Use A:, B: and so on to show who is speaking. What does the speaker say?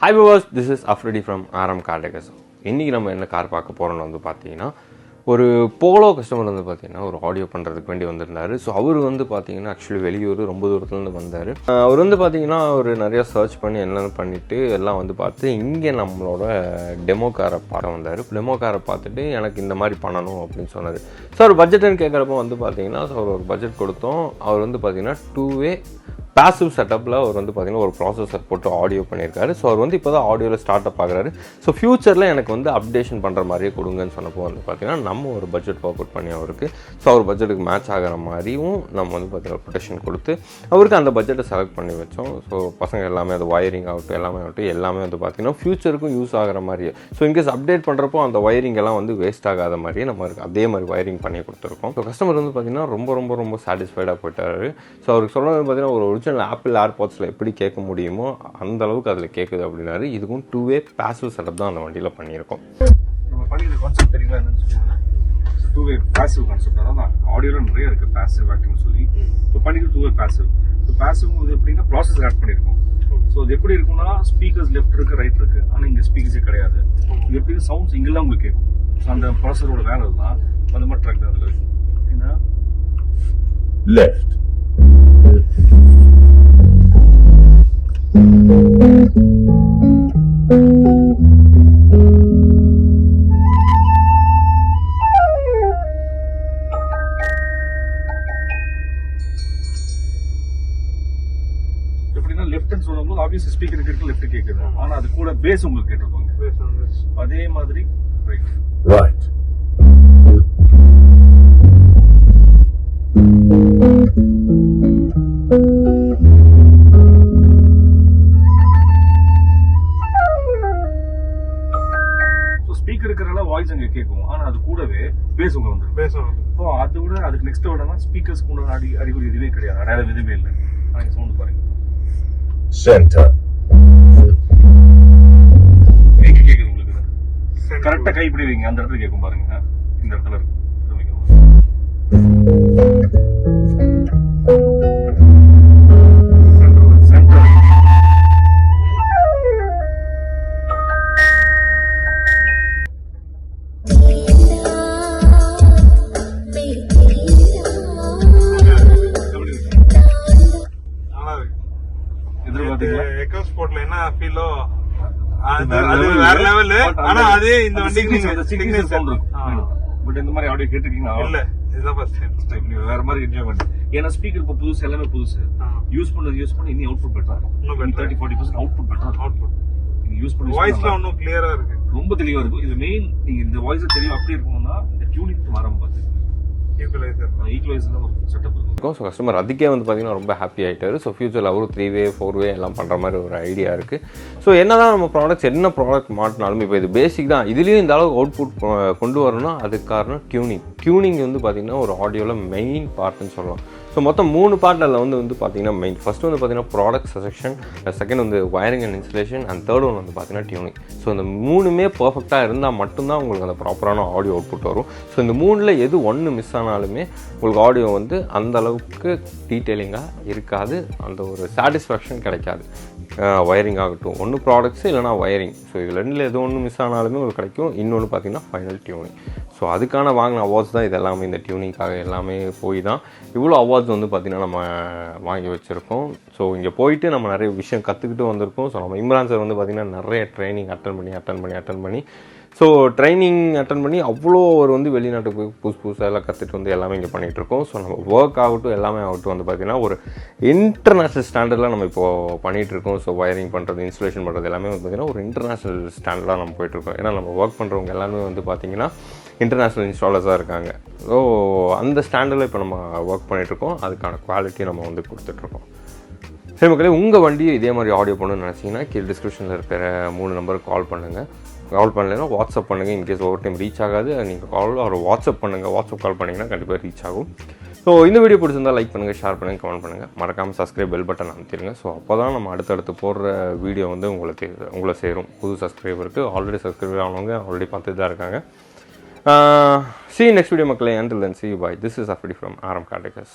A: Hi viewers, this is Afridi from RM Car Decors. இன்றைக்கி நம்ம என்ன கார் பார்க்க போகிறோன்னு வந்து பார்த்தீங்கன்னா ஒரு போலோ கஸ்டமர் வந்து பார்த்தீங்கன்னா ஒரு ஆடியோ பண்ணுறதுக்கு வேண்டி வந்திருந்தார். ஸோ அவர் வந்து பார்த்தீங்கன்னா ஆக்சுவலி வெளியூர் ரொம்ப தூரத்துலேருந்து வந்தார். அவர் வந்து பார்த்தீங்கன்னா ஒரு நிறையா சர்ச் பண்ணி என்னென்னு பண்ணிவிட்டு எல்லாம் வந்து பார்த்து இங்கே நம்மளோட டெமோ காரை பார்க்க வந்தார். டெமோ காரை பார்த்துட்டு எனக்கு இந்த மாதிரி பண்ணணும் அப்படின்னு சொன்னார். ஸோ அவர் பட்ஜெட்டுன்னு கேட்குறப்போ வந்து பார்த்தீங்கன்னா ஸோ அவர் ஒரு பட்ஜெட் கொடுத்தோம். அவர் வந்து பார்த்தீங்கன்னா 2-way பேசிவ் செட்டப்பில் அவர் வந்து பார்த்திங்கன்னா ஒரு ப்ராசஸர் போட்டு ஆடியோ பண்ணியிருக்காரு. ஸோ அவர் வந்து இப்போ தான் ஆடியோவில் ஸ்டார்ட் அப் ஆகுறாரு. ஸோ ஃப்யூச்சரில் எனக்கு வந்து அப்டேஷன் பண்ணுற மாதிரியே கொடுங்கன்னு சொன்னப்போ வந்து பார்த்திங்கன்னா நம்ம ஒரு பட்ஜெட் ஒர்க் அவுட் பண்ணி அவருக்கு ஸோ அவர் பட்ஜெட்டுக்கு மேட்ச் ஆகிற மாதிரியும் நம்ம வந்து பார்த்திங்கன்னா ப்ரொடெக்ஷன் கொடுத்து அவருக்கு அந்த பட்ஜெட்டை செலக்ட் பண்ணி வச்சோம். ஸோ பசங்க எல்லாமே அது வயரிங் ஆகட்டும் எல்லாமே வந்து பார்த்திங்கன்னா ஃப்யூச்சருக்கும் யூஸ் ஆகிற மாதிரியே ஸோ இன்கேஸ் அப்டேட் பண்ணுறப்போ அந்த வயரிங் எல்லாம் வந்து வேஸ்ட் ஆகாத மாதிரியே நம்ம அதே மாதிரி வயரிங் பண்ணி கொடுத்துருக்கோம். ஸோ கஸ்டமர் வந்து பார்த்திங்கன்னா ரொம்ப சாட்டிஸ்ஃபைடாக போயிட்டாரு. ஸோ அவருக்கு சொல்கிறது பார்த்திங்கன்னா ஒரு ஒரிஜினல் ஆப்பிள் ஏர்பாட்ஸில் எப்படி கேட்க முடியுமோ அந்த அளவுக்கு அதில் கேட்குது அப்படின்னாரு. இதுக்கும் 2-way பேசிவ் செட்டப் தான் அந்த வண்டியில் பண்ணியிருக்கோம்.
B: நம்ம பண்ணிக்கிற கான்செப்ட் தெரியுங்களா என்னன்னு சொல்லி 2-way பேசிவ் கான்செப்ட் அதான் ஆடியோவில் நிறைய இருக்குது பேசிவ் வேக்யூம்னு சொல்லி. இப்போ பண்ணிக்கிற 2-way பேசிவ். ஸோ பேசிவ் இது எப்படின்னா ப்ராசஸர் ஆட் பண்ணியிருக்கோம். ஸோ அது எப்படி இருக்குன்னா ஸ்பீக்கர்ஸ் லெஃப்ட் இருக்குது ரைட் இருக்குது, ஆனால் இங்கே ஸ்பீக்கர்ஸே கிடையாது. இது எப்படி சவுண்ட்ஸ் இங்கெல்லாம் உங்களுக்கு கேட்கும். ஸோ அந்த ப்ராசஸரோட வேலை தான் அந்த மாதிரி ட்ராக் தான் அதில் இருக்குது. ஏன்னா
C: லெஃப்ட்
B: எப்படின்னா லெஃப்ட்னு சொல்லும்போது ஆப்வியஸ் ஸ்பீக்கர் கேட்க லெஃப்ட் கேட்குது, ஆனால் அது கூட பேஸ் உங்களுக்கு கேட்டிருப்பாங்க. அதே மாதிரி ரைட்
C: ரைட்
B: ஸ்பீக்கர் இருக்கிறனால வாய்ஸ் அங்கே கேட்கும், ஆனால் அது கூடவே பேஸ் உங்க வந்துடும். இப்போ அதை விட அதுக்கு நெக்ஸ்ட் விடனா ஸ்பீக்கர்ஸ் கூட அறிகுறி எதுவுமே கிடையாது, அடையாளம் எதுவுமே இல்லை. நீங்கள் சவுண்ட் பாருங்க,
C: சென்டர்
B: எங்க கேட்குது உங்களுக்கு. கரெக்டாக கைப்பிடி வைங்க, அந்த இடத்துல கேட்கும் பாருங்க. இந்த இடத்துல இருக்கு ஏன்னா ஸ்பீக்கர் இப்போ புதுசு, எல்லாமே புதுசு. யூஸ் பண்ணி இனி அவுட்புட் பெட்டரா இருக்கும். 30-40% அவுட்புட் பெட்டரா இருக்கும். நீங்க யூஸ் பண்ணி வாய்ஸ்லாம் இன்னும் கிளியரா இருக்கு, ரொம்ப தெளிவா இருக்கும். இது மெயின், நீங்க இந்த வாய்ஸ் தெளிவா அப்படி இருக்கணும்னா இந்த டியூனிங் வரம் பார்த்து ஈக்குவலைசர் ஒரு செட்டப் இருக்கும்.
A: ஸோ கஸ்டமர் அதுக்கே வந்து பார்த்திங்கன்னா ரொம்ப ஹாப்பி ஆகிட்டாரு. ஸோ ஃபியூச்சரில் அவரும் 3-way 4-way எல்லாம் பண்ணுற மாதிரி ஒரு ஐடியா இருக்குது. ஸோ என்ன தான் நம்ம ப்ராடக்ட்ஸ் என்ன ப்ராடக்ட் மாட்டினாலும் இப்போ இது பேசிக் தான், இதுலேயும் இந்த அளவுக்கு அவுட்புட் கொண்டு வரணும்னா அதுக்கு காரணம் டியூனிங் வந்து பார்த்திங்கன்னா ஒரு ஆடியோவில் மெயின் பார்ட்னு சொல்லலாம். ஸோ மொத்தம் 3 பார்ட்டில் வந்து பார்த்தீங்கன்னா மெயின். ஃபஸ்ட்டு வந்து பார்த்தீங்கன்னா ப்ராடக்ட் செலெக்ஷன், செகண்ட் வந்து wiring and installation, and third one வந்து பார்த்தீங்கன்னா டியூனிங். ஸோ இந்த 3மே பர்ஃபெக்டாக இருந்தால் மட்டும்தான் உங்களுக்கு அந்த ப்ராப்பரான ஆடியோ அவுட்புட் வரும். ஸோ இந்த 3ல் எது ஒன்று மிஸ் ஆனாலுமே உங்களுக்கு ஆடியோ வந்து அந்த அளவுக்கு டீட்டெயிலிங்காக இருக்காது, அந்த ஒரு சாட்டிஸ்ஃபேக்ஷன் கிடைக்காது. வயரிங் ஆகட்டும், ஒன்று ப்ராடக்ட்ஸு இல்லைனா வயரிங். ஸோ இது ரெண்டில் எது ஒன்று மிஸ் ஆனாலுமே உங்களுக்கு கிடைக்கும். இன்னொன்று பார்த்தீங்கன்னா ஃபைனல் டியூனிங். ஸோ அதுக்கான வாங்கின அவார்ட்ஸ் தான் இது எல்லாமே. இந்த டியூனிங்காக எல்லாமே போய் தான் இவ்வளோ அவார்ட்ஸ் வந்து பார்த்திங்கன்னா நம்ம வாங்கி வச்சுருக்கோம். ஸோ இங்கே போயிட்டு நம்ம நிறைய விஷயம் கற்றுக்கிட்டு வந்திருக்கோம். ஸோ நம்ம இம்ரான் சார் வந்து பார்த்திங்கன்னா நிறைய ட்ரைனிங் அட்டன் பண்ணி ஸோ ட்ரைனிங் அட்டன் பண்ணி அவ்வளோ ஒரு வந்து வெளிநாட்டுக்கு போய் புதுசாக எல்லாம் கற்றுட்டு வந்து எல்லாமே இங்கே பண்ணிகிட்ருக்கோம். ஸோ நம்ம ஒர்க் ஆகட்டும் எல்லாமே ஆகட்டும் வந்து பார்த்திங்கன்னா ஒரு இன்டர்நேஷ்னல் ஸ்டாண்டர்டில் நம்ம இப்போது பண்ணிகிட்ருக்கோம். ஸோ வயரிங் பண்ணுறது, இன்ஸ்டலேஷன் பண்ணுறது எல்லாமே வந்து பார்த்திங்கன்னா ஒரு இன்டர்நேஷ்னல் ஸ்டாண்டர்டாக நம்ம போயிட்டுருக்கோம். ஏன்னா நம்ம ஒர்க் பண்ணுறவங்க எல்லாமே வந்து பார்த்திங்கன்னா இன்டர்நேஷ்னல் இன்ஸ்டாலர்ஸாக இருக்காங்க. ஸோ அந்த ஸ்டாண்டர்டில் இப்போ நம்ம ஒர்க் பண்ணிகிட்ருக்கோம். அதுக்கான குவாலிட்டி நம்ம வந்து கொடுத்துட்ருக்கோம். சரி மக்களே, உங்கள் வண்டியை இதே மாதிரி ஆடியோ பண்ணணும்னு நினச்சிங்கன்னா கீழே டிஸ்கிரிப்ஷனில் இருக்கிற 3 நம்பருக்கு கால் பண்ணுங்கள். கால் பண்ணலைன்னா வாட்ஸ்அப் பண்ணுங்கள். இன்கேஸ் ஒவ்வொரு டைம் ரீச் ஆகாது, நீங்கள் கால் ஒரு வாட்ஸ்அப் பண்ணுங்கள். வாட்ஸ்அப் கால் பண்ணிங்கன்னா கண்டிப்பாக ரீச் ஆகும். ஸோ இந்த வீடியோ பிடிச்சிருந்தால் லைக் பண்ணுங்கள், ஷேர் பண்ணுங்கள், கமெண்ட் பண்ணுங்கள். மறக்காமல் சப்ஸ்கிரைப் பெல் பட்டன் அமைத்திருங்க. ஸோ அப்போ தான் நம்ம அடுத்தடுத்து போடுற வீடியோ வந்து உங்களை சேரும். புது சப்ஸ்கிரைபருக்கு ஆல்ரெடி சப்ஸ்கிரைபர் ஆனவங்க ஆல்ரெடி பார்த்துட்டு தான் இருக்காங்க. See you next video, மக்களே. Until then, see you. Bye. This is Afridi from RM Car Decors.